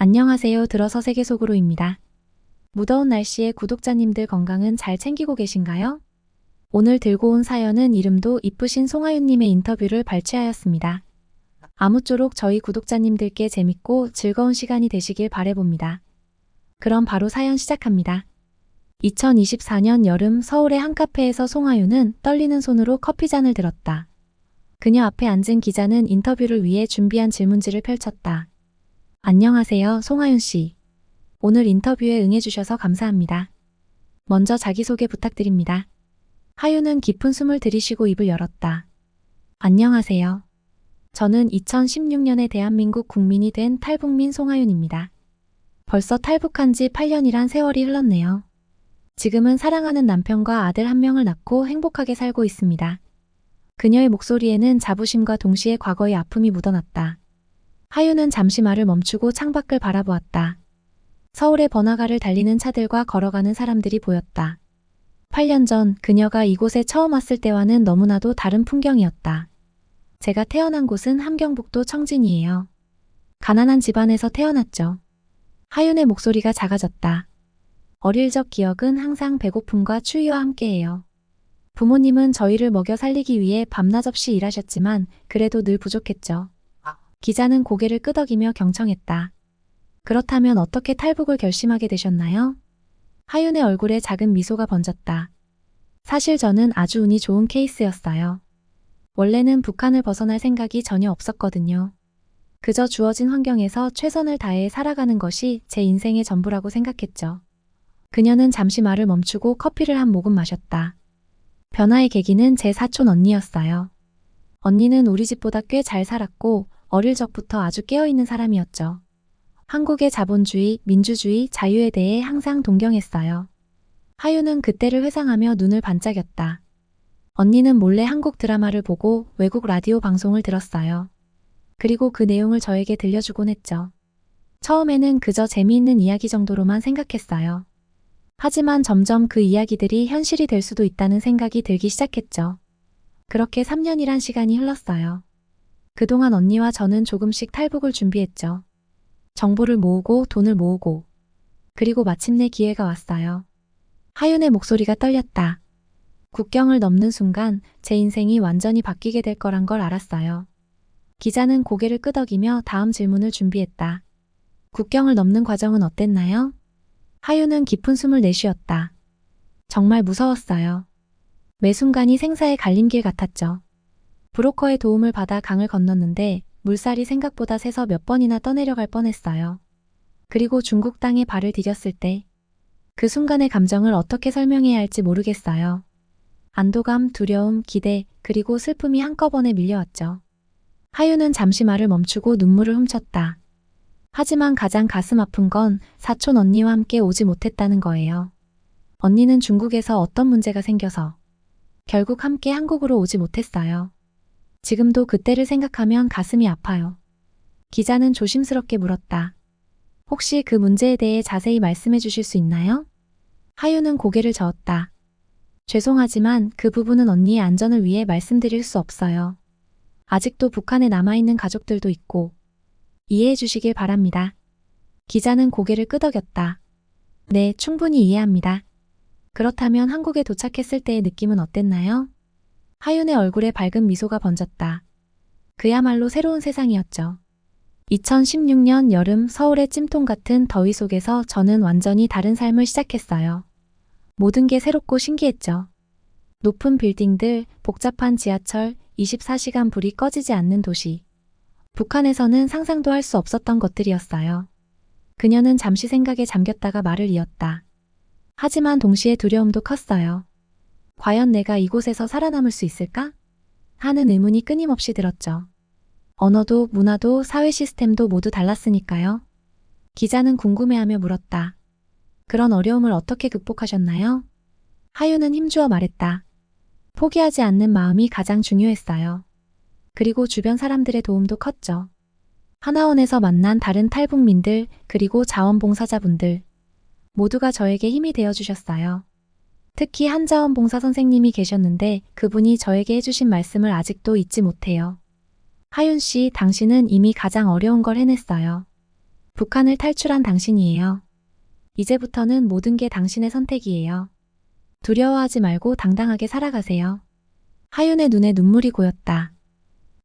안녕하세요. 들어서 세계 속으로입니다. 무더운 날씨에 구독자님들 건강은 잘 챙기고 계신가요? 오늘 들고 온 사연은 이름도 이쁘신 송하윤님의 인터뷰를 발췌하였습니다. 아무쪼록 저희 구독자님들께 재밌고 즐거운 시간이 되시길 바라봅니다. 그럼 바로 사연 시작합니다. 2024년 여름 서울의 한 카페에서 송하윤은 떨리는 손으로 커피잔을 들었다. 그녀 앞에 앉은 기자는 인터뷰를 위해 준비한 질문지를 펼쳤다. 안녕하세요, 송하윤 씨. 오늘 인터뷰에 응해주셔서 감사합니다. 먼저 자기소개 부탁드립니다. 하윤은 깊은 숨을 들이쉬고 입을 열었다. 안녕하세요. 저는 2016년에 대한민국 국민이 된 탈북민 송하윤입니다. 벌써 탈북한 지 8년이란 세월이 흘렀네요. 지금은 사랑하는 남편과 아들 한 명을 낳고 행복하게 살고 있습니다. 그녀의 목소리에는 자부심과 동시에 과거의 아픔이 묻어났다. 하윤은 잠시 말을 멈추고 창밖을 바라보았다. 서울의 번화가를 달리는 차들과 걸어가는 사람들이 보였다. 8년 전 그녀가 이곳에 처음 왔을 때와는 너무나도 다른 풍경이었다. 제가 태어난 곳은 함경북도 청진이에요. 가난한 집안에서 태어났죠. 하윤의 목소리가 작아졌다. 어릴 적 기억은 항상 배고픔과 추위와 함께해요. 부모님은 저희를 먹여 살리기 위해 밤낮 없이 일하셨지만 그래도 늘 부족했죠. 기자는 고개를 끄덕이며 경청했다. 그렇다면 어떻게 탈북을 결심하게 되셨나요? 하윤의 얼굴에 작은 미소가 번졌다. 사실 저는 아주 운이 좋은 케이스였어요. 원래는 북한을 벗어날 생각이 전혀 없었거든요. 그저 주어진 환경에서 최선을 다해 살아가는 것이 제 인생의 전부라고 생각했죠. 그녀는 잠시 말을 멈추고 커피를 한 모금 마셨다. 변화의 계기는 제 사촌 언니였어요. 언니는 우리 집보다 꽤 잘 살았고 어릴 적부터 아주 깨어있는 사람이었죠. 한국의 자본주의, 민주주의, 자유에 대해 항상 동경했어요. 하윤은 그때를 회상하며 눈을 반짝였다. 언니는 몰래 한국 드라마를 보고 외국 라디오 방송을 들었어요. 그리고 그 내용을 저에게 들려주곤 했죠. 처음에는 그저 재미있는 이야기 정도로만 생각했어요. 하지만 점점 그 이야기들이 현실이 될 수도 있다는 생각이 들기 시작했죠. 그렇게 3년이란 시간이 흘렀어요. 그동안 언니와 저는 조금씩 탈북을 준비했죠. 정보를 모으고 돈을 모으고. 그리고 마침내 기회가 왔어요. 하윤의 목소리가 떨렸다. 국경을 넘는 순간 제 인생이 완전히 바뀌게 될 거란 걸 알았어요. 기자는 고개를 끄덕이며 다음 질문을 준비했다. 국경을 넘는 과정은 어땠나요? 하윤은 깊은 숨을 내쉬었다. 정말 무서웠어요. 매 순간이 생사의 갈림길 같았죠. 브로커의 도움을 받아 강을 건넜는데 물살이 생각보다 세서 몇 번이나 떠내려갈 뻔했어요. 그리고 중국 땅에 발을 디뎠을 때 그 순간의 감정을 어떻게 설명해야 할지 모르겠어요. 안도감, 두려움, 기대, 그리고 슬픔이 한꺼번에 밀려왔죠. 하윤은 잠시 말을 멈추고 눈물을 훔쳤다. 하지만 가장 가슴 아픈 건 사촌 언니와 함께 오지 못했다는 거예요. 언니는 중국에서 어떤 문제가 생겨서 결국 함께 한국으로 오지 못했어요. 지금도 그때를 생각하면 가슴이 아파요. 기자는 조심스럽게 물었다. 혹시 그 문제에 대해 자세히 말씀해 주실 수 있나요? 하윤은 고개를 저었다. 죄송하지만 그 부분은 언니의 안전을 위해 말씀드릴 수 없어요. 아직도 북한에 남아있는 가족들도 있고 이해해 주시길 바랍니다. 기자는 고개를 끄덕였다. 네, 충분히 이해합니다. 그렇다면 한국에 도착했을 때의 느낌은 어땠나요? 하윤의 얼굴에 밝은 미소가 번졌다. 그야말로 새로운 세상이었죠. 2016년 여름 서울의 찜통 같은 더위 속에서 저는 완전히 다른 삶을 시작했어요. 모든 게 새롭고 신기했죠. 높은 빌딩들, 복잡한 지하철, 24시간 불이 꺼지지 않는 도시. 북한에서는 상상도 할 수 없었던 것들이었어요. 그녀는 잠시 생각에 잠겼다가 말을 이었다. 하지만 동시에 두려움도 컸어요. 과연 내가 이곳에서 살아남을 수 있을까? 하는 의문이 끊임없이 들었죠. 언어도 문화도 사회 시스템도 모두 달랐으니까요. 기자는 궁금해하며 물었다. 그런 어려움을 어떻게 극복하셨나요? 하윤은 힘주어 말했다. 포기하지 않는 마음이 가장 중요했어요. 그리고 주변 사람들의 도움도 컸죠. 하나원에서 만난 다른 탈북민들 그리고 자원봉사자분들 모두가 저에게 힘이 되어주셨어요. 특히 한자원봉사 선생님이 계셨는데 그분이 저에게 해주신 말씀을 아직도 잊지 못해요. 하윤 씨, 당신은 이미 가장 어려운 걸 해냈어요. 북한을 탈출한 당신이에요. 이제부터는 모든 게 당신의 선택이에요. 두려워하지 말고 당당하게 살아가세요. 하윤의 눈에 눈물이 고였다.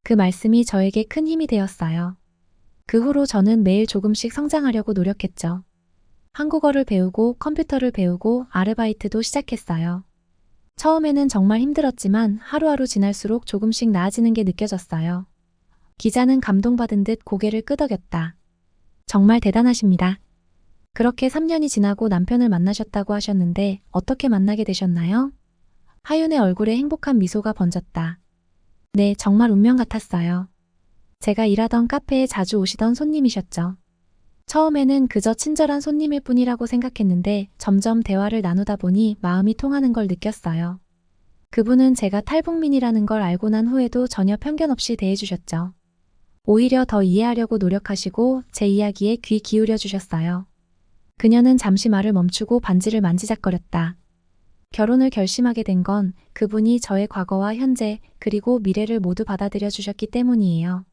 그 말씀이 저에게 큰 힘이 되었어요. 그 후로 저는 매일 조금씩 성장하려고 노력했죠. 한국어를 배우고 컴퓨터를 배우고 아르바이트도 시작했어요. 처음에는 정말 힘들었지만 하루하루 지날수록 조금씩 나아지는 게 느껴졌어요. 기자는 감동받은 듯 고개를 끄덕였다. 정말 대단하십니다. 그렇게 3년이 지나고 남편을 만나셨다고 하셨는데 어떻게 만나게 되셨나요? 하윤의 얼굴에 행복한 미소가 번졌다. 네, 정말 운명 같았어요. 제가 일하던 카페에 자주 오시던 손님이셨죠. 처음에는 그저 친절한 손님일 뿐이라고 생각했는데 점점 대화를 나누다 보니 마음이 통하는 걸 느꼈어요. 그분은 제가 탈북민이라는 걸 알고 난 후에도 전혀 편견 없이 대해주셨죠. 오히려 더 이해하려고 노력하시고 제 이야기에 귀 기울여 주셨어요. 그녀는 잠시 말을 멈추고 반지를 만지작거렸다. 결혼을 결심하게 된 건 그분이 저의 과거와 현재 그리고 미래를 모두 받아들여 주셨기 때문이에요.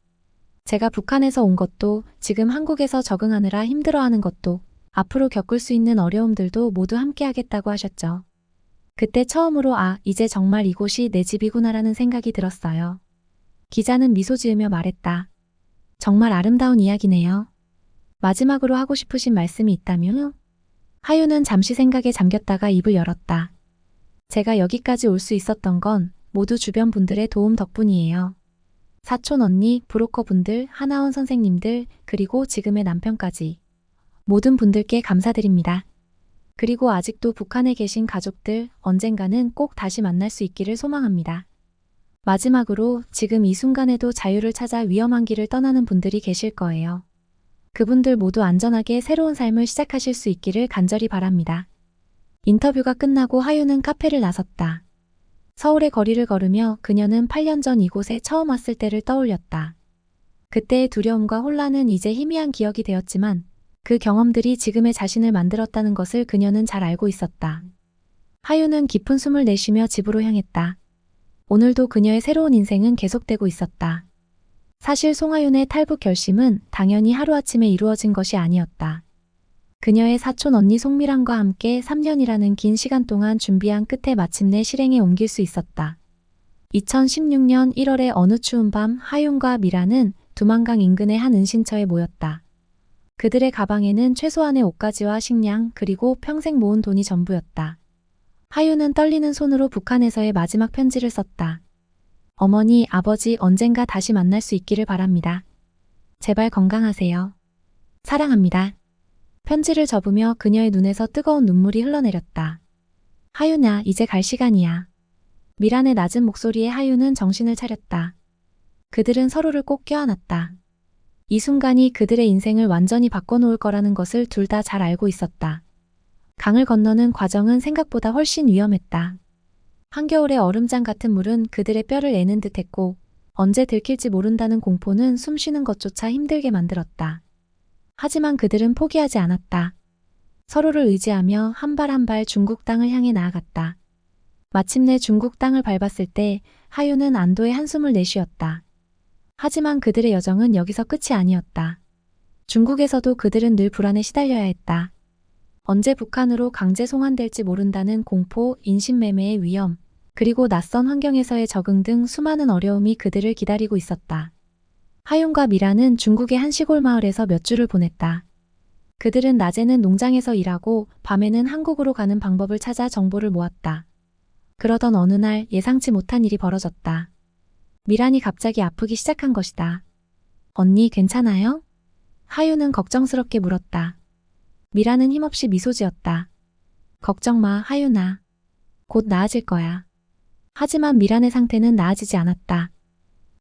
제가 북한에서 온 것도 지금 한국에서 적응하느라 힘들어하는 것도 앞으로 겪을 수 있는 어려움들도 모두 함께 하겠다고 하셨죠. 그때 처음으로 이제 정말 이곳이 내 집이구나라는 생각이 들었어요. 기자는 미소 지으며 말했다. 정말 아름다운 이야기네요. 마지막으로 하고 싶으신 말씀이 있다면? 하윤은 잠시 생각에 잠겼다가 입을 열었다. 제가 여기까지 올 수 있었던 건 모두 주변 분들의 도움 덕분이에요. 사촌 언니, 브로커 분들, 하나원 선생님들, 그리고 지금의 남편까지. 모든 분들께 감사드립니다. 그리고 아직도 북한에 계신 가족들, 언젠가는 꼭 다시 만날 수 있기를 소망합니다. 마지막으로 지금 이 순간에도 자유를 찾아 위험한 길을 떠나는 분들이 계실 거예요. 그분들 모두 안전하게 새로운 삶을 시작하실 수 있기를 간절히 바랍니다. 인터뷰가 끝나고 하윤은 카페를 나섰다. 서울의 거리를 걸으며 그녀는 8년 전 이곳에 처음 왔을 때를 떠올렸다. 그때의 두려움과 혼란은 이제 희미한 기억이 되었지만 그 경험들이 지금의 자신을 만들었다는 것을 그녀는 잘 알고 있었다. 하윤은 깊은 숨을 내쉬며 집으로 향했다. 오늘도 그녀의 새로운 인생은 계속되고 있었다. 사실 송하윤의 탈북 결심은 당연히 하루아침에 이루어진 것이 아니었다. 그녀의 사촌 언니 송미란과 함께 3년이라는 긴 시간 동안 준비한 끝에 마침내 실행에 옮길 수 있었다. 2016년 1월의 어느 추운 밤 하윤과 미란은 두만강 인근의 한 은신처에 모였다. 그들의 가방에는 최소한의 옷가지와 식량 그리고 평생 모은 돈이 전부였다. 하윤은 떨리는 손으로 북한에서의 마지막 편지를 썼다. 어머니, 아버지 언젠가 다시 만날 수 있기를 바랍니다. 제발 건강하세요. 사랑합니다. 편지를 접으며 그녀의 눈에서 뜨거운 눈물이 흘러내렸다. 하윤아, 이제 갈 시간이야. 미란의 낮은 목소리에 하윤은 정신을 차렸다. 그들은 서로를 꼭 껴안았다. 이 순간이 그들의 인생을 완전히 바꿔놓을 거라는 것을 둘 다 잘 알고 있었다. 강을 건너는 과정은 생각보다 훨씬 위험했다. 한겨울의 얼음장 같은 물은 그들의 뼈를 애는 듯했고 언제 들킬지 모른다는 공포는 숨쉬는 것조차 힘들게 만들었다. 하지만 그들은 포기하지 않았다. 서로를 의지하며 한 발 한 발 중국 땅을 향해 나아갔다. 마침내 중국 땅을 밟았을 때 하윤은 안도의 한숨을 내쉬었다. 하지만 그들의 여정은 여기서 끝이 아니었다. 중국에서도 그들은 늘 불안에 시달려야 했다. 언제 북한으로 강제 송환될지 모른다는 공포, 인신매매의 위험, 그리고 낯선 환경에서의 적응 등 수많은 어려움이 그들을 기다리고 있었다. 하윤과 미라는 중국의 한 시골 마을에서 몇 주를 보냈다. 그들은 낮에는 농장에서 일하고 밤에는 한국으로 가는 방법을 찾아 정보를 모았다. 그러던 어느 날 예상치 못한 일이 벌어졌다. 미란이 갑자기 아프기 시작한 것이다. 언니, 괜찮아요? 하윤은 걱정스럽게 물었다. 미란은 힘없이 미소 지었다. 걱정 마, 하윤아. 곧 나아질 거야. 하지만 미란의 상태는 나아지지 않았다.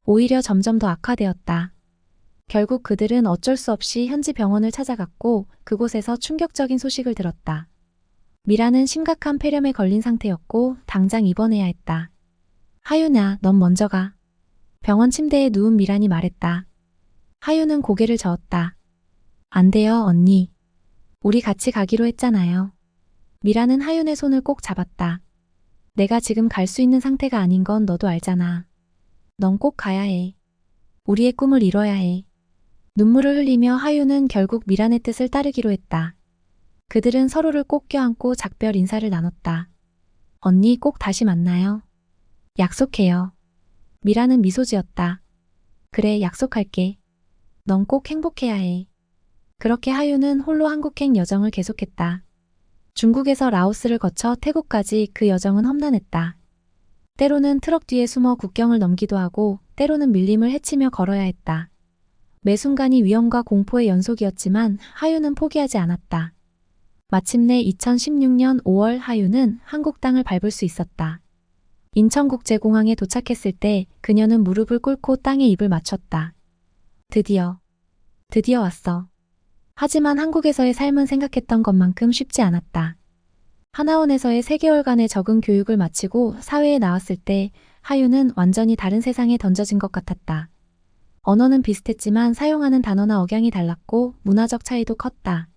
오히려 점점 더 악화되었다. 결국 그들은 어쩔 수 없이 현지 병원을 찾아갔고 그곳에서 충격적인 소식을 들었다. 미란은 심각한 폐렴에 걸린 상태였고 당장 입원해야 했다. 하윤아, 넌 먼저 가. 병원 침대에 누운 미란이 말했다. 하윤은 고개를 저었다. 안 돼요, 언니. 우리 같이 가기로 했잖아요. 미란은 하윤의 손을 꼭 잡았다. 내가 지금 갈 수 있는 상태가 아닌 건 너도 알잖아. 넌 꼭 가야 해. 우리의 꿈을 이뤄야 해. 눈물을 흘리며 하유는 결국 미란의 뜻을 따르기로 했다. 그들은 서로를 꼭 껴안고 작별 인사를 나눴다. 언니 꼭 다시 만나요. 약속해요. 미란은 미소 지었다. 그래, 약속할게. 넌 꼭 행복해야 해. 그렇게 하유는 홀로 한국행 여정을 계속했다. 중국에서 라오스를 거쳐 태국까지 그 여정은 험난했다. 때로는 트럭 뒤에 숨어 국경을 넘기도 하고 때로는 밀림을 헤치며 걸어야 했다. 매 순간이 위험과 공포의 연속이었지만 하유는 포기하지 않았다. 마침내 2016년 5월 하유는 한국 땅을 밟을 수 있었다. 인천국제공항에 도착했을 때 그녀는 무릎을 꿇고 땅에 입을 맞췄다. 드디어 왔어. 하지만 한국에서의 삶은 생각했던 것만큼 쉽지 않았다. 하나원에서의 3개월간의 적응 교육을 마치고 사회에 나왔을 때 하유는 완전히 다른 세상에 던져진 것 같았다. 언어는 비슷했지만 사용하는 단어나 억양이 달랐고 문화적 차이도 컸다.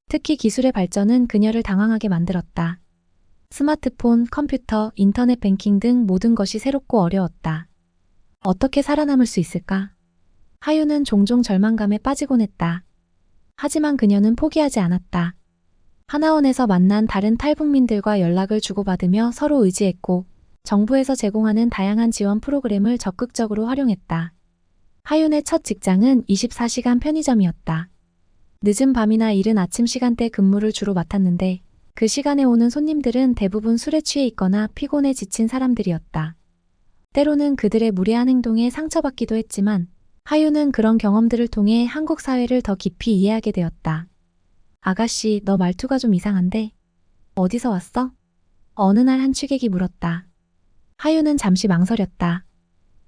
특히 기술의 발전은 그녀를 당황하게 만들었다. 스마트폰, 컴퓨터, 인터넷 뱅킹 등 모든 것이 새롭고 어려웠다. 어떻게 살아남을 수 있을까? 하유는 종종 절망감에 빠지곤 했다. 하지만 그녀는 포기하지 않았다. 하나원에서 만난 다른 탈북민들과 연락을 주고받으며 서로 의지했고 정부에서 제공하는 다양한 지원 프로그램을 적극적으로 활용했다. 하윤의 첫 직장은 24시간 편의점이었다. 늦은 밤이나 이른 아침 시간대 근무를 주로 맡았는데 그 시간에 오는 손님들은 대부분 술에 취해 있거나 피곤해 지친 사람들이었다. 때로는 그들의 무례한 행동에 상처받기도 했지만 하유는 그런 경험들을 통해 한국 사회를 더 깊이 이해하게 되었다. 아가씨, 너 말투가 좀 이상한데? 어디서 왔어? 어느 날 한 취객이 물었다. 하유는 잠시 망설였다.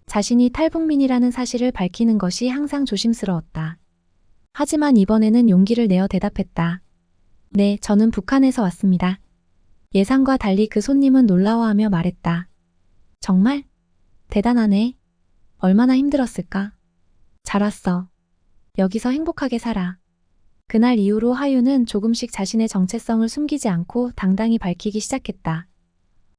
자신이 탈북민이라는 사실을 밝히는 것이 항상 조심스러웠다. 하지만 이번에는 용기를 내어 대답했다. 네, 저는 북한에서 왔습니다. 예상과 달리 그 손님은 놀라워하며 말했다. 정말? 대단하네. 얼마나 힘들었을까? 잘 왔어. 여기서 행복하게 살아. 그날 이후로 하유는 조금씩 자신의 정체성을 숨기지 않고 당당히 밝히기 시작했다.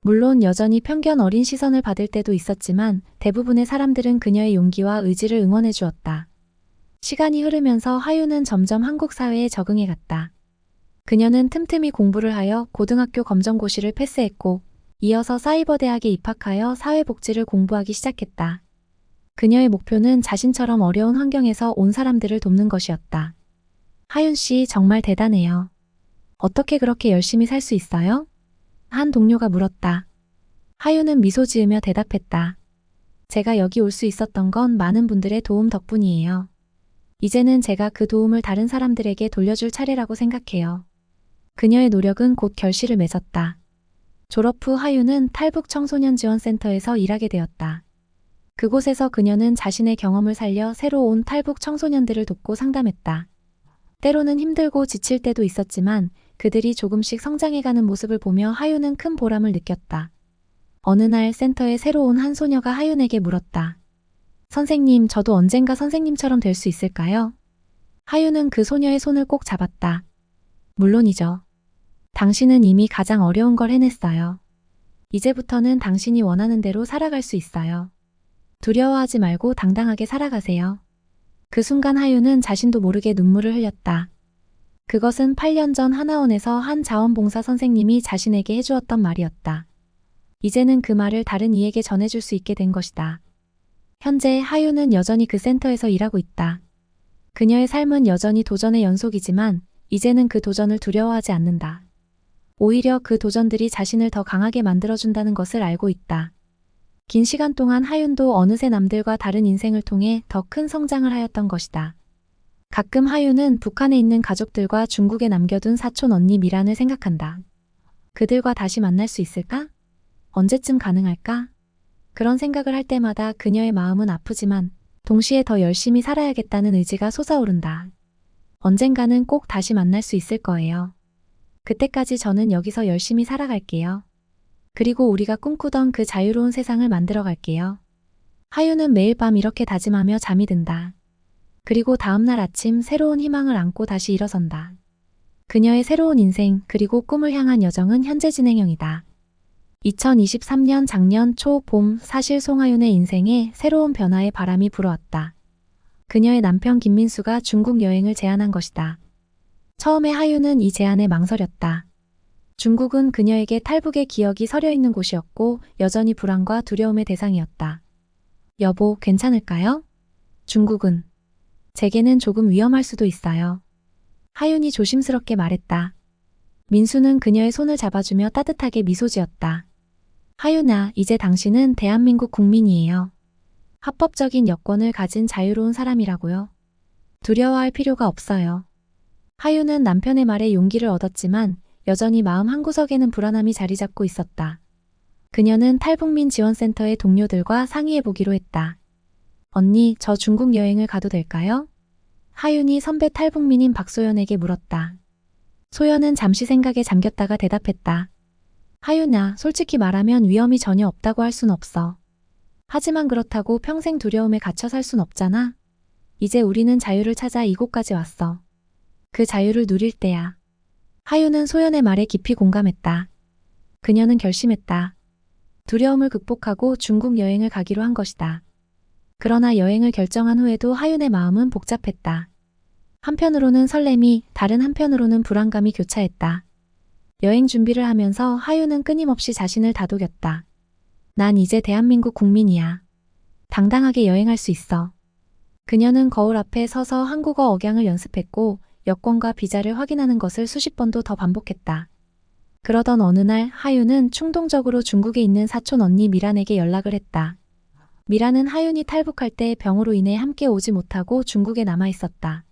물론 여전히 편견 어린 시선을 받을 때도 있었지만 대부분의 사람들은 그녀의 용기와 의지를 응원해 주었다. 시간이 흐르면서 하유는 점점 한국 사회에 적응해 갔다. 그녀는 틈틈이 공부를 하여 고등학교 검정고시를 패스했고 이어서 사이버대학에 입학하여 사회복지를 공부하기 시작했다. 그녀의 목표는 자신처럼 어려운 환경에서 온 사람들을 돕는 것이었다. 하윤 씨 정말 대단해요. 어떻게 그렇게 열심히 살 수 있어요? 한 동료가 물었다. 하윤은 미소 지으며 대답했다. 제가 여기 올 수 있었던 건 많은 분들의 도움 덕분이에요. 이제는 제가 그 도움을 다른 사람들에게 돌려줄 차례라고 생각해요. 그녀의 노력은 곧 결실을 맺었다. 졸업 후 하윤은 탈북 청소년 지원센터에서 일하게 되었다. 그곳에서 그녀는 자신의 경험을 살려 새로 온 탈북 청소년들을 돕고 상담했다. 때로는 힘들고 지칠 때도 있었지만 그들이 조금씩 성장해가는 모습을 보며 하윤은 큰 보람을 느꼈다. 어느 날 센터에 새로 온 한 소녀가 하윤에게 물었다. 선생님, 저도 언젠가 선생님처럼 될 수 있을까요? 하윤은 그 소녀의 손을 꼭 잡았다. 물론이죠. 당신은 이미 가장 어려운 걸 해냈어요. 이제부터는 당신이 원하는 대로 살아갈 수 있어요. 두려워하지 말고 당당하게 살아가세요. 그 순간 하유는 자신도 모르게 눈물을 흘렸다. 그것은 8년 전 하나원에서 한 자원봉사 선생님이 자신에게 해주었던 말이었다. 이제는 그 말을 다른 이에게 전해줄 수 있게 된 것이다. 현재 하유는 여전히 그 센터에서 일하고 있다. 그녀의 삶은 여전히 도전의 연속이지만 이제는 그 도전을 두려워하지 않는다. 오히려 그 도전들이 자신을 더 강하게 만들어준다는 것을 알고 있다. 긴 시간 동안 하윤도 어느새 남들과 다른 인생을 통해 더 큰 성장을 하였던 것이다. 가끔 하윤은 북한에 있는 가족들과 중국에 남겨둔 사촌 언니 미란을 생각한다. 그들과 다시 만날 수 있을까? 언제쯤 가능할까? 그런 생각을 할 때마다 그녀의 마음은 아프지만 동시에 더 열심히 살아야겠다는 의지가 솟아오른다. 언젠가는 꼭 다시 만날 수 있을 거예요. 그때까지 저는 여기서 열심히 살아갈게요. 그리고 우리가 꿈꾸던 그 자유로운 세상을 만들어 갈게요. 하유는 매일 밤 이렇게 다짐하며 잠이 든다. 그리고 다음날 아침 새로운 희망을 안고 다시 일어선다. 그녀의 새로운 인생 그리고 꿈을 향한 여정은 현재 진행형이다. 2023년 작년 초 봄 사실 송하윤의 인생에 새로운 변화의 바람이 불어왔다. 그녀의 남편 김민수가 중국 여행을 제안한 것이다. 처음에 하윤은 이 제안에 망설였다. 중국은 그녀에게 탈북의 기억이 서려 있는 곳이었고 여전히 불안과 두려움의 대상이었다. 여보, 괜찮을까요? 중국은 제게는 조금 위험할 수도 있어요. 하윤이 조심스럽게 말했다. 민수는 그녀의 손을 잡아주며 따뜻하게 미소 지었다. 하윤아, 이제 당신은 대한민국 국민이에요. 합법적인 여권을 가진 자유로운 사람이라고요. 두려워할 필요가 없어요. 하윤은 남편의 말에 용기를 얻었지만 여전히 마음 한구석에는 불안함이 자리 잡고 있었다. 그녀는 탈북민 지원센터의 동료들과 상의해보기로 했다. 언니, 저 중국 여행을 가도 될까요? 하윤이 선배 탈북민인 박소연에게 물었다. 소연은 잠시 생각에 잠겼다가 대답했다. 하윤아, 솔직히 말하면 위험이 전혀 없다고 할 순 없어. 하지만 그렇다고 평생 두려움에 갇혀 살 순 없잖아. 이제 우리는 자유를 찾아 이곳까지 왔어. 그 자유를 누릴 때야. 하윤은 소연의 말에 깊이 공감했다. 그녀는 결심했다. 두려움을 극복하고 중국 여행을 가기로 한 것이다. 그러나 여행을 결정한 후에도 하윤의 마음은 복잡했다. 한편으로는 설렘이, 다른 한편으로는 불안감이 교차했다. 여행 준비를 하면서 하윤은 끊임없이 자신을 다독였다. 난 이제 대한민국 국민이야. 당당하게 여행할 수 있어. 그녀는 거울 앞에 서서 한국어 억양을 연습했고 여권과 비자를 확인하는 것을 수십 번도 더 반복했다. 그러던 어느 날 하윤은 충동적으로 중국에 있는 사촌 언니 미란에게 연락을 했다. 미란은 하윤이 탈북할 때 병으로 인해 함께 오지 못하고 중국에 남아 있었다.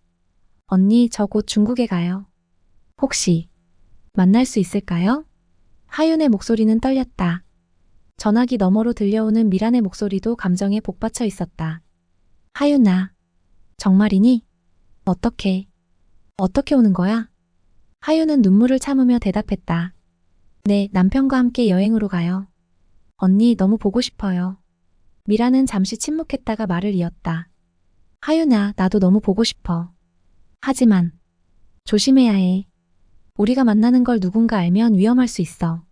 언니, 저 곧 중국에 가요. 혹시 만날 수 있을까요? 하윤의 목소리는 떨렸다. 전화기 너머로 들려오는 미란의 목소리도 감정에 복받쳐 있었다. 하윤아, 정말이니? 어떻게 오는 거야? 하윤은 눈물을 참으며 대답했다. 네, 남편과 함께 여행으로 가요. 언니, 너무 보고 싶어요. 미란은 잠시 침묵했다가 말을 이었다. 하윤아, 나도 너무 보고 싶어. 하지만 조심해야 해. 우리가 만나는 걸 누군가 알면 위험할 수 있어.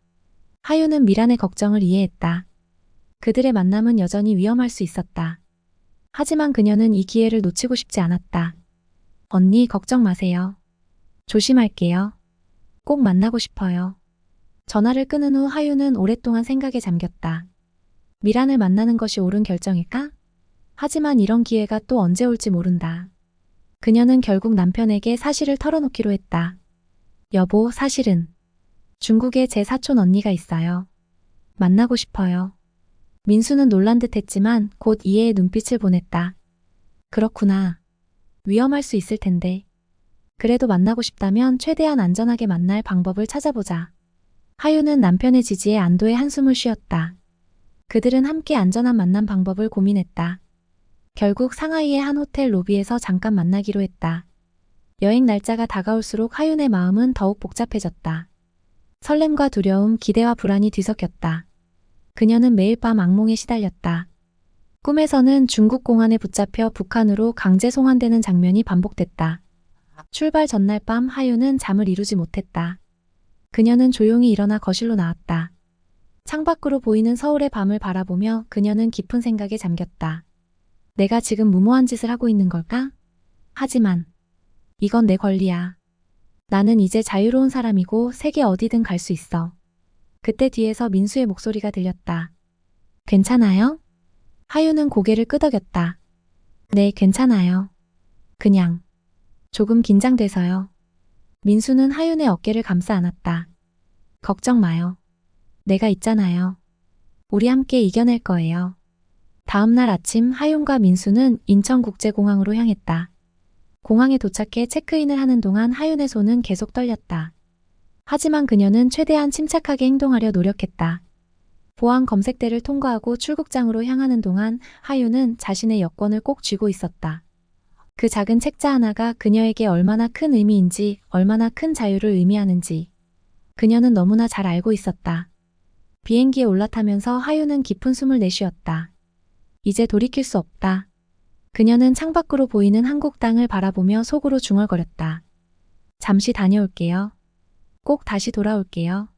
하윤은 미란의 걱정을 이해했다. 그들의 만남은 여전히 위험할 수 있었다. 하지만 그녀는 이 기회를 놓치고 싶지 않았다. 언니, 걱정 마세요. 조심할게요. 꼭 만나고 싶어요. 전화를 끊은 후 하윤은 오랫동안 생각에 잠겼다. 미란을 만나는 것이 옳은 결정일까? 하지만 이런 기회가 또 언제 올지 모른다. 그녀는 결국 남편에게 사실을 털어놓기로 했다. 여보, 사실은 중국에 제 사촌 언니가 있어요. 만나고 싶어요. 민수는 놀란 듯 했지만 곧 이해의 눈빛을 보냈다. 그렇구나. 위험할 수 있을 텐데. 그래도 만나고 싶다면 최대한 안전하게 만날 방법을 찾아보자. 하윤은 남편의 지지에 안도의 한숨을 쉬었다. 그들은 함께 안전한 만남 방법을 고민했다. 결국 상하이의 한 호텔 로비에서 잠깐 만나기로 했다. 여행 날짜가 다가올수록 하윤의 마음은 더욱 복잡해졌다. 설렘과 두려움, 기대와 불안이 뒤섞였다. 그녀는 매일 밤 악몽에 시달렸다. 꿈에서는 중국 공안에 붙잡혀 북한으로 강제 송환되는 장면이 반복됐다. 출발 전날 밤 하윤은 잠을 이루지 못했다. 그녀는 조용히 일어나 거실로 나왔다. 창밖으로 보이는 서울의 밤을 바라보며 그녀는 깊은 생각에 잠겼다. 내가 지금 무모한 짓을 하고 있는 걸까? 하지만 이건 내 권리야. 나는 이제 자유로운 사람이고 세계 어디든 갈 수 있어. 그때 뒤에서 민수의 목소리가 들렸다. 괜찮아요? 하윤은 고개를 끄덕였다. 네, 괜찮아요. 그냥 조금 긴장돼서요. 민수는 하윤의 어깨를 감싸 안았다. 걱정 마요. 내가 있잖아요. 우리 함께 이겨낼 거예요. 다음 날 아침 하윤과 민수는 인천국제공항으로 향했다. 공항에 도착해 체크인을 하는 동안 하윤의 손은 계속 떨렸다. 하지만 그녀는 최대한 침착하게 행동하려 노력했다. 보안 검색대를 통과하고 출국장으로 향하는 동안 하윤은 자신의 여권을 꼭 쥐고 있었다. 그 작은 책자 하나가 그녀에게 얼마나 큰 의미인지, 얼마나 큰 자유를 의미하는지 그녀는 너무나 잘 알고 있었다. 비행기에 올라타면서 하윤은 깊은 숨을 내쉬었다. 이제 돌이킬 수 없다. 그녀는 창밖으로 보이는 한국 땅을 바라보며 속으로 중얼거렸다. 잠시 다녀올게요. 꼭 다시 돌아올게요.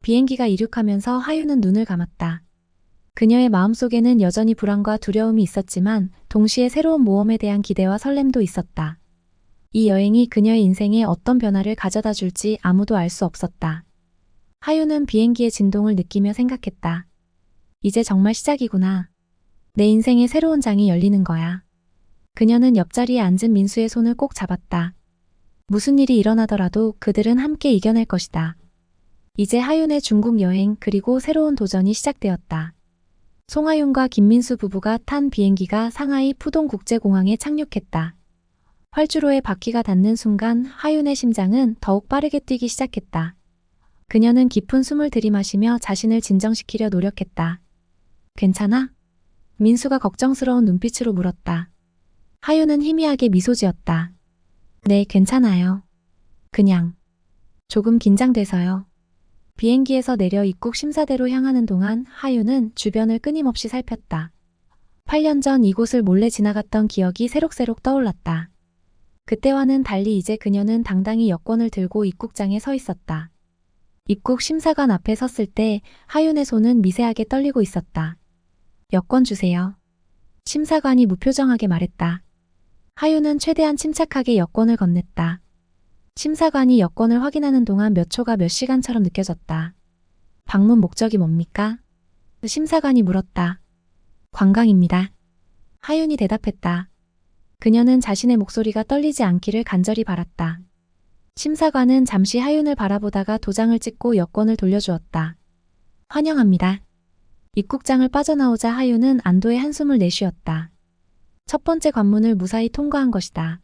비행기가 이륙하면서 하윤은 눈을 감았다. 그녀의 마음속에는 여전히 불안과 두려움이 있었지만 동시에 새로운 모험에 대한 기대와 설렘도 있었다. 이 여행이 그녀의 인생에 어떤 변화를 가져다 줄지 아무도 알 수 없었다. 하유는 비행기의 진동을 느끼며 생각했다. 이제 정말 시작이구나. 내 인생의 새로운 장이 열리는 거야. 그녀는 옆자리에 앉은 민수의 손을 꼭 잡았다. 무슨 일이 일어나더라도 그들은 함께 이겨낼 것이다. 이제 하윤의 중국 여행 그리고 새로운 도전이 시작되었다. 송하윤과 김민수 부부가 탄 비행기가 상하이 푸동국제공항에 착륙했다. 활주로에 바퀴가 닿는 순간 하윤의 심장은 더욱 빠르게 뛰기 시작했다. 그녀는 깊은 숨을 들이마시며 자신을 진정시키려 노력했다. 괜찮아? 민수가 걱정스러운 눈빛으로 물었다. 하윤은 희미하게 미소 지었다. 네, 괜찮아요. 그냥 조금 긴장돼서요. 비행기에서 내려 입국 심사대로 향하는 동안 하윤은 주변을 끊임없이 살폈다. 8년 전 이곳을 몰래 지나갔던 기억이 새록새록 떠올랐다. 그때와는 달리 이제 그녀는 당당히 여권을 들고 입국장에 서 있었다. 입국 심사관 앞에 섰을 때 하윤의 손은 미세하게 떨리고 있었다. 여권 주세요. 심사관이 무표정하게 말했다. 하윤은 최대한 침착하게 여권을 건넸다. 심사관이 여권을 확인하는 동안 몇 초가 몇 시간처럼 느껴졌다. 방문 목적이 뭡니까? 심사관이 물었다. 관광입니다. 하윤이 대답했다. 그녀는 자신의 목소리가 떨리지 않기를 간절히 바랐다. 심사관은 잠시 하윤을 바라보다가 도장을 찍고 여권을 돌려주었다. 환영합니다. 입국장을 빠져나오자 하윤은 안도의 한숨을 내쉬었다. 첫 번째 관문을 무사히 통과한 것이다.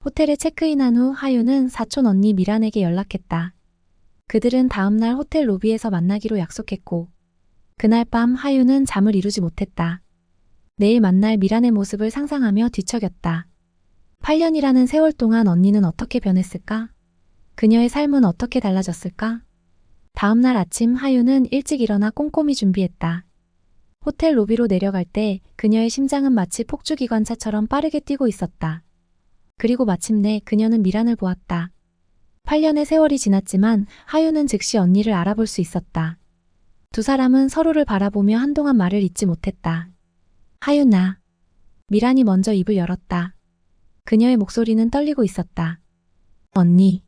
호텔에 체크인한 후 하윤은 사촌 언니 미란에게 연락했다. 그들은 다음날 호텔 로비에서 만나기로 약속했고 그날 밤 하윤은 잠을 이루지 못했다. 내일 만날 미란의 모습을 상상하며 뒤척였다. 8년이라는 세월 동안 언니는 어떻게 변했을까? 그녀의 삶은 어떻게 달라졌을까? 다음날 아침 하윤은 일찍 일어나 꼼꼼히 준비했다. 호텔 로비로 내려갈 때 그녀의 심장은 마치 폭주기관차처럼 빠르게 뛰고 있었다. 그리고 마침내 그녀는 미란을 보았다. 8년의 세월이 지났지만 하윤은 즉시 언니를 알아볼 수 있었다. 두 사람은 서로를 바라보며 한동안 말을 잇지 못했다. 하윤아. 미란이 먼저 입을 열었다. 그녀의 목소리는 떨리고 있었다. 언니.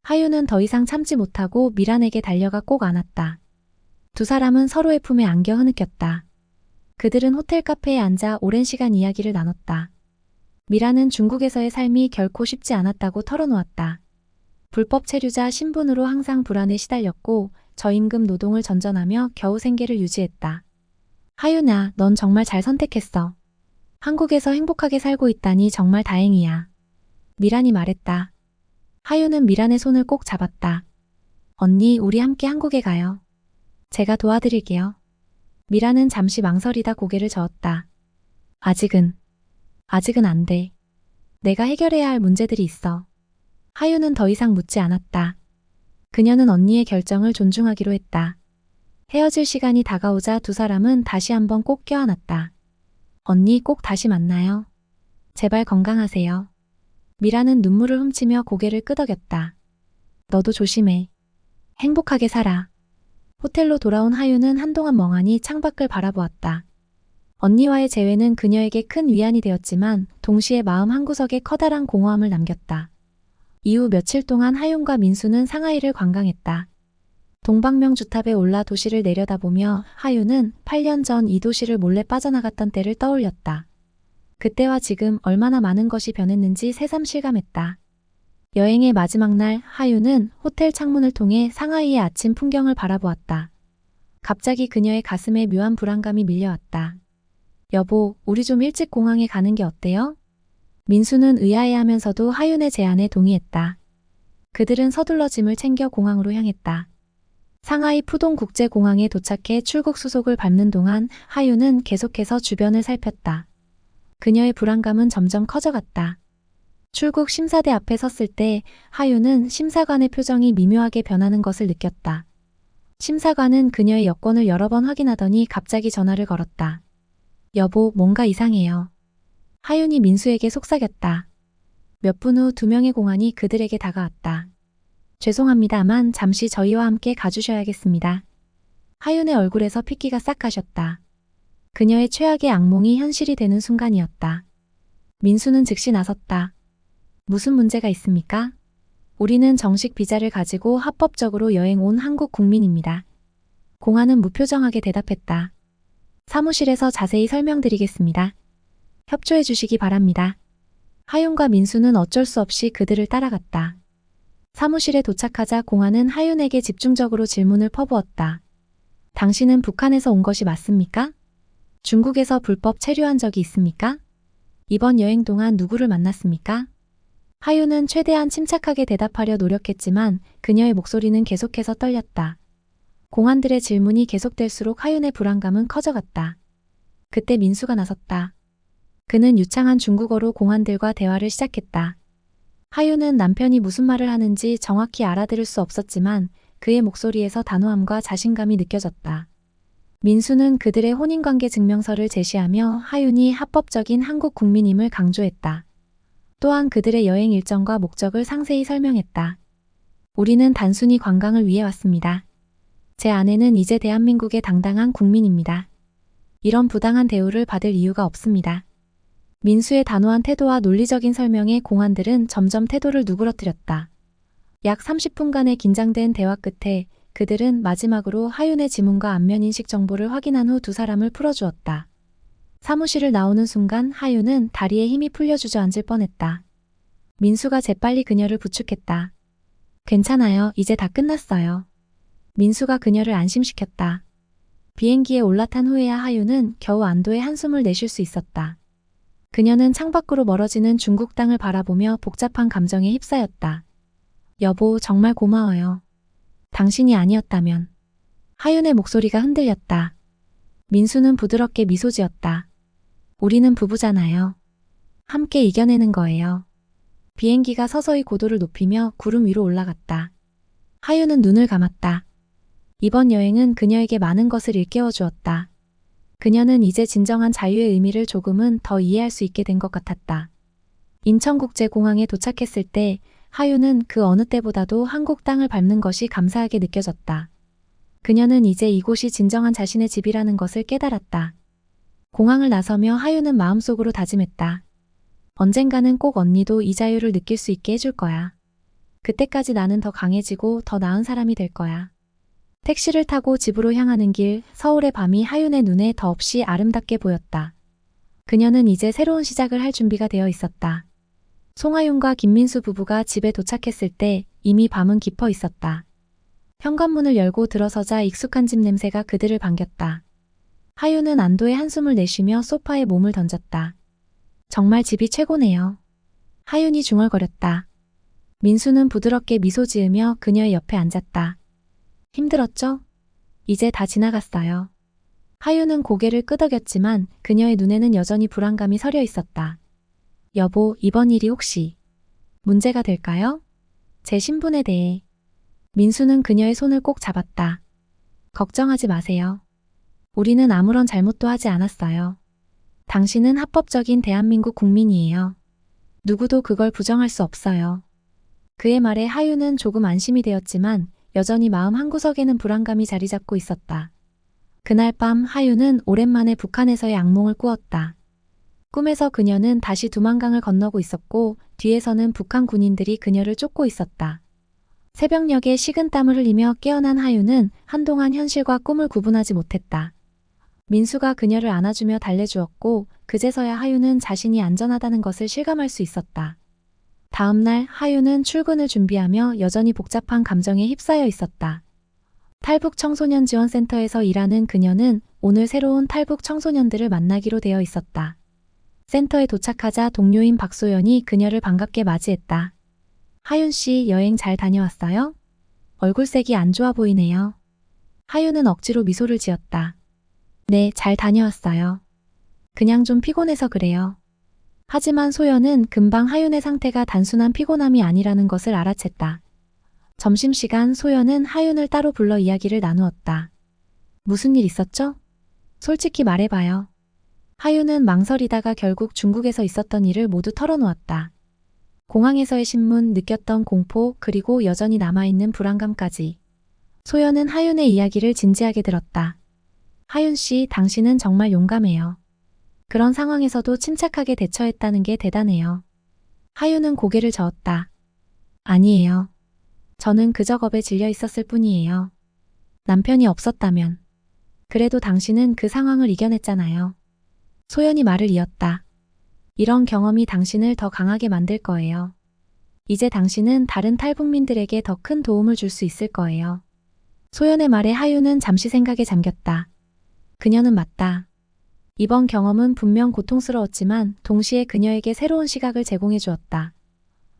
하윤은 더 이상 참지 못하고 미란에게 달려가 꼭 안았다. 두 사람은 서로의 품에 안겨 흐느꼈다. 그들은 호텔 카페에 앉아 오랜 시간 이야기를 나눴다. 미란은 중국에서의 삶이 결코 쉽지 않았다고 털어놓았다. 불법 체류자 신분으로 항상 불안에 시달렸고 저임금 노동을 전전하며 겨우 생계를 유지했다. 하윤아, 넌 정말 잘 선택했어. 한국에서 행복하게 살고 있다니 정말 다행이야. 미란이 말했다. 하윤은 미란의 손을 꼭 잡았다. 언니, 우리 함께 한국에 가요. 제가 도와드릴게요. 미란은 잠시 망설이다 고개를 저었다. 아직은 안 돼. 내가 해결해야 할 문제들이 있어. 하윤은 더 이상 묻지 않았다. 그녀는 언니의 결정을 존중하기로 했다. 헤어질 시간이 다가오자 두 사람은 다시 한번 꼭 껴안았다. 언니 꼭 다시 만나요. 제발 건강하세요. 미라는 눈물을 훔치며 고개를 끄덕였다. 너도 조심해. 행복하게 살아. 호텔로 돌아온 하윤은 한동안 멍하니 창밖을 바라보았다. 언니와의 재회는 그녀에게 큰 위안이 되었지만 동시에 마음 한구석에 커다란 공허함을 남겼다. 이후 며칠 동안 하윤과 민수는 상하이를 관광했다. 동방명주탑에 올라 도시를 내려다보며 하윤은 8년 전 이 도시를 몰래 빠져나갔던 때를 떠올렸다. 그때와 지금 얼마나 많은 것이 변했는지 새삼 실감했다. 여행의 마지막 날 하윤은 호텔 창문을 통해 상하이의 아침 풍경을 바라보았다. 갑자기 그녀의 가슴에 묘한 불안감이 밀려왔다. 여보, 우리 좀 일찍 공항에 가는 게 어때요? 민수는 의아해하면서도 하윤의 제안에 동의했다. 그들은 서둘러 짐을 챙겨 공항으로 향했다. 상하이 푸동국제공항에 도착해 출국 수속을 밟는 동안 하윤은 계속해서 주변을 살폈다. 그녀의 불안감은 점점 커져갔다. 출국 심사대 앞에 섰을 때 하윤은 심사관의 표정이 미묘하게 변하는 것을 느꼈다. 심사관은 그녀의 여권을 여러 번 확인하더니 갑자기 전화를 걸었다. 여보, 뭔가 이상해요. 하윤이 민수에게 속삭였다. 몇 분 후 두 명의 공안이 그들에게 다가왔다. 죄송합니다만 잠시 저희와 함께 가주셔야겠습니다. 하윤의 얼굴에서 핏기가 싹 가셨다. 그녀의 최악의 악몽이 현실이 되는 순간이었다. 민수는 즉시 나섰다. 무슨 문제가 있습니까? 우리는 정식 비자를 가지고 합법적으로 여행 온 한국 국민입니다. 공하는 무표정하게 대답했다. 사무실에서 자세히 설명드리겠습니다. 협조해 주시기 바랍니다. 하윤과 민수는 어쩔 수 없이 그들을 따라갔다. 사무실에 도착하자 공하는 하윤에게 집중적으로 질문을 퍼부었다. 당신은 북한에서 온 것이 맞습니까? 중국에서 불법 체류한 적이 있습니까? 이번 여행 동안 누구를 만났습니까? 하윤은 최대한 침착하게 대답하려 노력했지만 그녀의 목소리는 계속해서 떨렸다. 공안들의 질문이 계속될수록 하윤의 불안감은 커져갔다. 그때 민수가 나섰다. 그는 유창한 중국어로 공안들과 대화를 시작했다. 하윤은 남편이 무슨 말을 하는지 정확히 알아들을 수 없었지만 그의 목소리에서 단호함과 자신감이 느껴졌다. 민수는 그들의 혼인관계 증명서를 제시하며 하윤이 합법적인 한국 국민임을 강조했다. 또한 그들의 여행 일정과 목적을 상세히 설명했다. 우리는 단순히 관광을 위해 왔습니다. 제 아내는 이제 대한민국의 당당한 국민입니다. 이런 부당한 대우를 받을 이유가 없습니다. 민수의 단호한 태도와 논리적인 설명에 공안들은 점점 태도를 누그러뜨렸다. 약 30분간의 긴장된 대화 끝에 그들은 마지막으로 하윤의 지문과 안면 인식 정보를 확인한 후 두 사람을 풀어주었다. 사무실을 나오는 순간 하윤은 다리에 힘이 풀려 주저앉을 뻔했다. 민수가 재빨리 그녀를 부축했다. 괜찮아요. 이제 다 끝났어요. 민수가 그녀를 안심시켰다. 비행기에 올라탄 후에야 하윤은 겨우 안도의 한숨을 내쉴 수 있었다. 그녀는 창밖으로 멀어지는 중국 땅을 바라보며 복잡한 감정에 휩싸였다. 여보, 정말 고마워요. 당신이 아니었다면. 하윤의 목소리가 흔들렸다. 민수는 부드럽게 미소 지었다. 우리는 부부잖아요. 함께 이겨내는 거예요. 비행기가 서서히 고도를 높이며 구름 위로 올라갔다. 하윤은 눈을 감았다. 이번 여행은 그녀에게 많은 것을 일깨워 주었다. 그녀는 이제 진정한 자유의 의미를 조금은 더 이해할 수 있게 된 것 같았다. 인천국제공항에 도착했을 때 하윤은 그 어느 때보다도 한국 땅을 밟는 것이 감사하게 느껴졌다. 그녀는 이제 이곳이 진정한 자신의 집이라는 것을 깨달았다. 공항을 나서며 하윤은 마음속으로 다짐했다. 언젠가는 꼭 언니도 이 자유를 느낄 수 있게 해줄 거야. 그때까지 나는 더 강해지고 더 나은 사람이 될 거야. 택시를 타고 집으로 향하는 길, 서울의 밤이 하윤의 눈에 더없이 아름답게 보였다. 그녀는 이제 새로운 시작을 할 준비가 되어 있었다. 송하윤과 김민수 부부가 집에 도착했을 때 이미 밤은 깊어 있었다. 현관문을 열고 들어서자 익숙한 집 냄새가 그들을 반겼다. 하윤은 안도의 한숨을 내쉬며 소파에 몸을 던졌다. 정말 집이 최고네요. 하윤이 중얼거렸다. 민수는 부드럽게 미소 지으며 그녀의 옆에 앉았다. 힘들었죠? 이제 다 지나갔어요. 하윤은 고개를 끄덕였지만 그녀의 눈에는 여전히 불안감이 서려 있었다. 여보, 이번 일이 혹시 문제가 될까요? 제 신분에 대해. 민수는 그녀의 손을 꼭 잡았다. 걱정하지 마세요. 우리는 아무런 잘못도 하지 않았어요. 당신은 합법적인 대한민국 국민이에요. 누구도 그걸 부정할 수 없어요. 그의 말에 하윤은 조금 안심이 되었지만 여전히 마음 한구석에는 불안감이 자리 잡고 있었다. 그날 밤 하윤은 오랜만에 북한에서의 악몽을 꾸었다. 꿈에서 그녀는 다시 두만강을 건너고 있었고 뒤에서는 북한 군인들이 그녀를 쫓고 있었다. 새벽녘에 식은땀을 흘리며 깨어난 하윤은 한동안 현실과 꿈을 구분하지 못했다. 민수가 그녀를 안아주며 달래주었고 그제서야 하윤은 자신이 안전하다는 것을 실감할 수 있었다. 다음 날 하윤은 출근을 준비하며 여전히 복잡한 감정에 휩싸여 있었다. 탈북 청소년 지원센터에서 일하는 그녀는 오늘 새로운 탈북 청소년들을 만나기로 되어 있었다. 센터에 도착하자 동료인 박소연이 그녀를 반갑게 맞이했다. 하윤 씨, 여행 잘 다녀왔어요? 얼굴색이 안 좋아 보이네요. 하윤은 억지로 미소를 지었다. 네, 잘 다녀왔어요. 그냥 좀 피곤해서 그래요. 하지만 소연은 금방 하윤의 상태가 단순한 피곤함이 아니라는 것을 알아챘다. 점심시간 소연은 하윤을 따로 불러 이야기를 나누었다. 무슨 일 있었죠? 솔직히 말해봐요. 하윤은 망설이다가 결국 중국에서 있었던 일을 모두 털어놓았다. 공항에서의 신문, 느꼈던 공포, 그리고 여전히 남아있는 불안감까지. 소연은 하윤의 이야기를 진지하게 들었다. 하윤 씨, 당신은 정말 용감해요. 그런 상황에서도 침착하게 대처했다는 게 대단해요. 하윤은 고개를 저었다. 아니에요. 저는 그저 겁에 질려 있었을 뿐이에요. 남편이 없었다면. 그래도 당신은 그 상황을 이겨냈잖아요. 소연이 말을 이었다. 이런 경험이 당신을 더 강하게 만들 거예요. 이제 당신은 다른 탈북민들에게 더 큰 도움을 줄 수 있을 거예요. 소연의 말에 하윤은 잠시 생각에 잠겼다. 그녀는 맞다. 이번 경험은 분명 고통스러웠지만 동시에 그녀에게 새로운 시각을 제공해 주었다.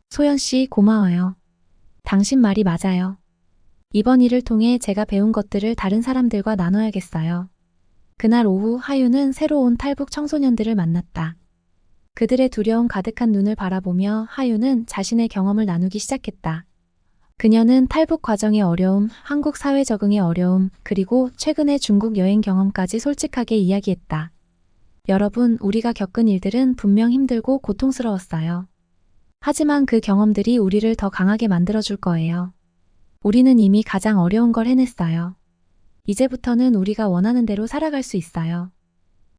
소연 씨, 고마워요. 당신 말이 맞아요. 이번 일을 통해 제가 배운 것들을 다른 사람들과 나눠야겠어요. 그날 오후 하윤은 새로 온 탈북 청소년들을 만났다. 그들의 두려움 가득한 눈을 바라보며 하윤은 자신의 경험을 나누기 시작했다. 그녀는 탈북 과정의 어려움, 한국 사회 적응의 어려움, 그리고 최근의 중국 여행 경험까지 솔직하게 이야기했다. 여러분, 우리가 겪은 일들은 분명 힘들고 고통스러웠어요. 하지만 그 경험들이 우리를 더 강하게 만들어줄 거예요. 우리는 이미 가장 어려운 걸 해냈어요. 이제부터는 우리가 원하는 대로 살아갈 수 있어요.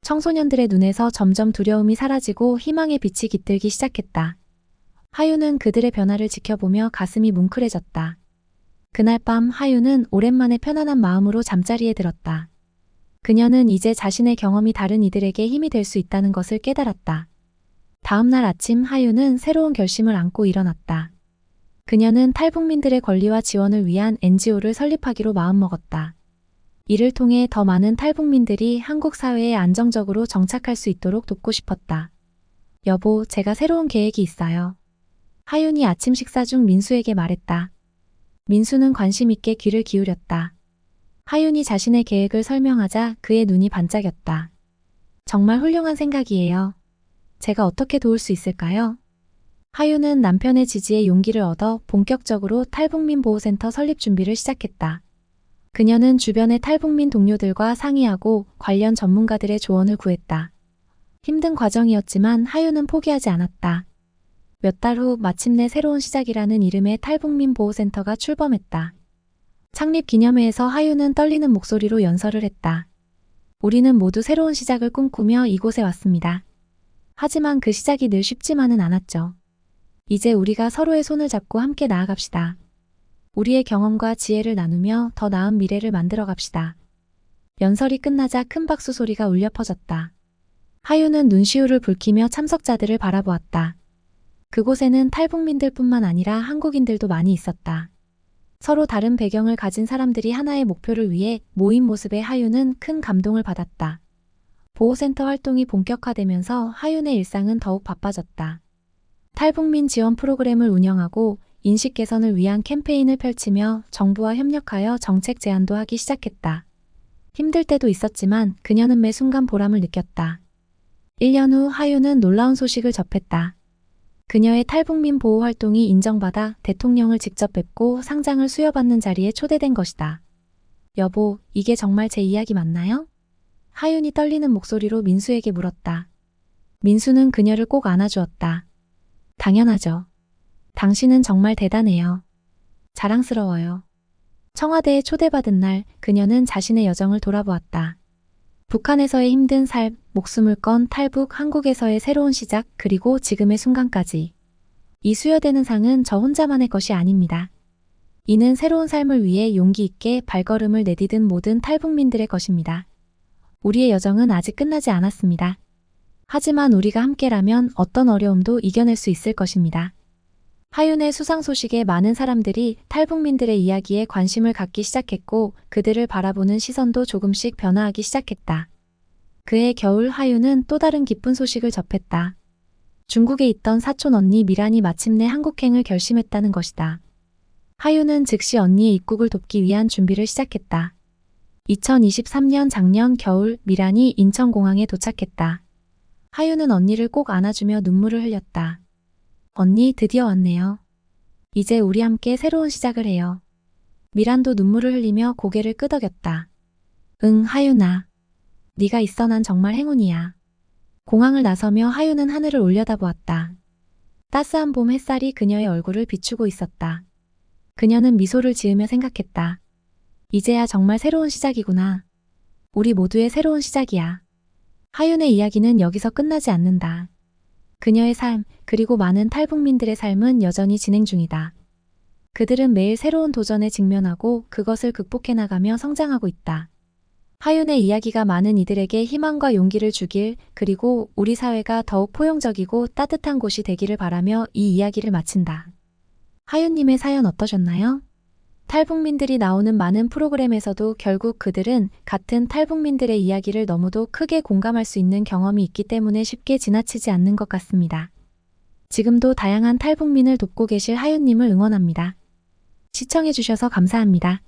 청소년들의 눈에서 점점 두려움이 사라지고 희망의 빛이 깃들기 시작했다. 하윤은 그들의 변화를 지켜보며 가슴이 뭉클해졌다. 그날 밤 하윤은 오랜만에 편안한 마음으로 잠자리에 들었다. 그녀는 이제 자신의 경험이 다른 이들에게 힘이 될 수 있다는 것을 깨달았다. 다음 날 아침 하윤은 새로운 결심을 안고 일어났다. 그녀는 탈북민들의 권리와 지원을 위한 NGO를 설립하기로 마음먹었다. 이를 통해 더 많은 탈북민들이 한국 사회에 안정적으로 정착할 수 있도록 돕고 싶었다. 여보, 제가 새로운 계획이 있어요. 하윤이 아침 식사 중 민수에게 말했다. 민수는 관심 있게 귀를 기울였다. 하윤이 자신의 계획을 설명하자 그의 눈이 반짝였다. 정말 훌륭한 생각이에요. 제가 어떻게 도울 수 있을까요? 하윤은 남편의 지지에 용기를 얻어 본격적으로 탈북민 보호센터 설립 준비를 시작했다. 그녀는 주변의 탈북민 동료들과 상의하고 관련 전문가들의 조언을 구했다. 힘든 과정이었지만 하윤은 포기하지 않았다. 몇 달 후 마침내 새로운 시작이라는 이름의 탈북민 보호센터가 출범했다. 창립 기념회에서 하윤은 떨리는 목소리로 연설을 했다. 우리는 모두 새로운 시작을 꿈꾸며 이곳에 왔습니다. 하지만 그 시작이 늘 쉽지만은 않았죠. 이제 우리가 서로의 손을 잡고 함께 나아갑시다. 우리의 경험과 지혜를 나누며 더 나은 미래를 만들어 갑시다. 연설이 끝나자 큰 박수 소리가 울려 퍼졌다. 하윤은 눈시울을 붉히며 참석자들을 바라보았다. 그곳에는 탈북민들뿐만 아니라 한국인들도 많이 있었다. 서로 다른 배경을 가진 사람들이 하나의 목표를 위해 모인 모습에 하윤은 큰 감동을 받았다. 보호센터 활동이 본격화되면서 하윤의 일상은 더욱 바빠졌다. 탈북민 지원 프로그램을 운영하고 인식 개선을 위한 캠페인을 펼치며 정부와 협력하여 정책 제안도 하기 시작했다. 힘들 때도 있었지만 그녀는 매 순간 보람을 느꼈다. 1년 후 하윤은 놀라운 소식을 접했다. 그녀의 탈북민 보호 활동이 인정받아 대통령을 직접 뵙고 상장을 수여받는 자리에 초대된 것이다. 여보, 이게 정말 제 이야기 맞나요? 하윤이 떨리는 목소리로 민수에게 물었다. 민수는 그녀를 꼭 안아주었다. 당연하죠. 당신은 정말 대단해요. 자랑스러워요. 청와대에 초대받은 날 그녀는 자신의 여정을 돌아보았다. 북한에서의 힘든 삶, 목숨을 건 탈북, 한국에서의 새로운 시작, 그리고 지금의 순간까지. 이 수여되는 상은 저 혼자만의 것이 아닙니다. 이는 새로운 삶을 위해 용기 있게 발걸음을 내디딘 모든 탈북민들의 것입니다. 우리의 여정은 아직 끝나지 않았습니다. 하지만 우리가 함께라면 어떤 어려움도 이겨낼 수 있을 것입니다. 하윤의 수상 소식에 많은 사람들이 탈북민들의 이야기에 관심을 갖기 시작했고 그들을 바라보는 시선도 조금씩 변화하기 시작했다. 그해 겨울 하윤은 또 다른 기쁜 소식을 접했다. 중국에 있던 사촌 언니 미란이 마침내 한국행을 결심했다는 것이다. 하윤은 즉시 언니의 입국을 돕기 위한 준비를 시작했다. 2023년 작년 겨울 미란이 인천공항에 도착했다. 하윤은 언니를 꼭 안아주며 눈물을 흘렸다. 언니, 드디어 왔네요. 이제 우리 함께 새로운 시작을 해요. 미란도 눈물을 흘리며 고개를 끄덕였다. 응, 하윤아. 네가 있어 난 정말 행운이야. 공항을 나서며 하윤은 하늘을 올려다보았다. 따스한 봄 햇살이 그녀의 얼굴을 비추고 있었다. 그녀는 미소를 지으며 생각했다. 이제야 정말 새로운 시작이구나. 우리 모두의 새로운 시작이야. 하윤의 이야기는 여기서 끝나지 않는다. 그녀의 삶, 그리고 많은 탈북민들의 삶은 여전히 진행 중이다. 그들은 매일 새로운 도전에 직면하고 그것을 극복해 나가며 성장하고 있다. 하윤의 이야기가 많은 이들에게 희망과 용기를 주길, 그리고 우리 사회가 더욱 포용적이고 따뜻한 곳이 되기를 바라며 이 이야기를 마친다. 하윤님의 사연 어떠셨나요? 탈북민들이 나오는 많은 프로그램에서도 결국 그들은 같은 탈북민들의 이야기를 너무도 크게 공감할 수 있는 경험이 있기 때문에 쉽게 지나치지 않는 것 같습니다. 지금도 다양한 탈북민을 돕고 계실 하윤님을 응원합니다. 시청해주셔서 감사합니다.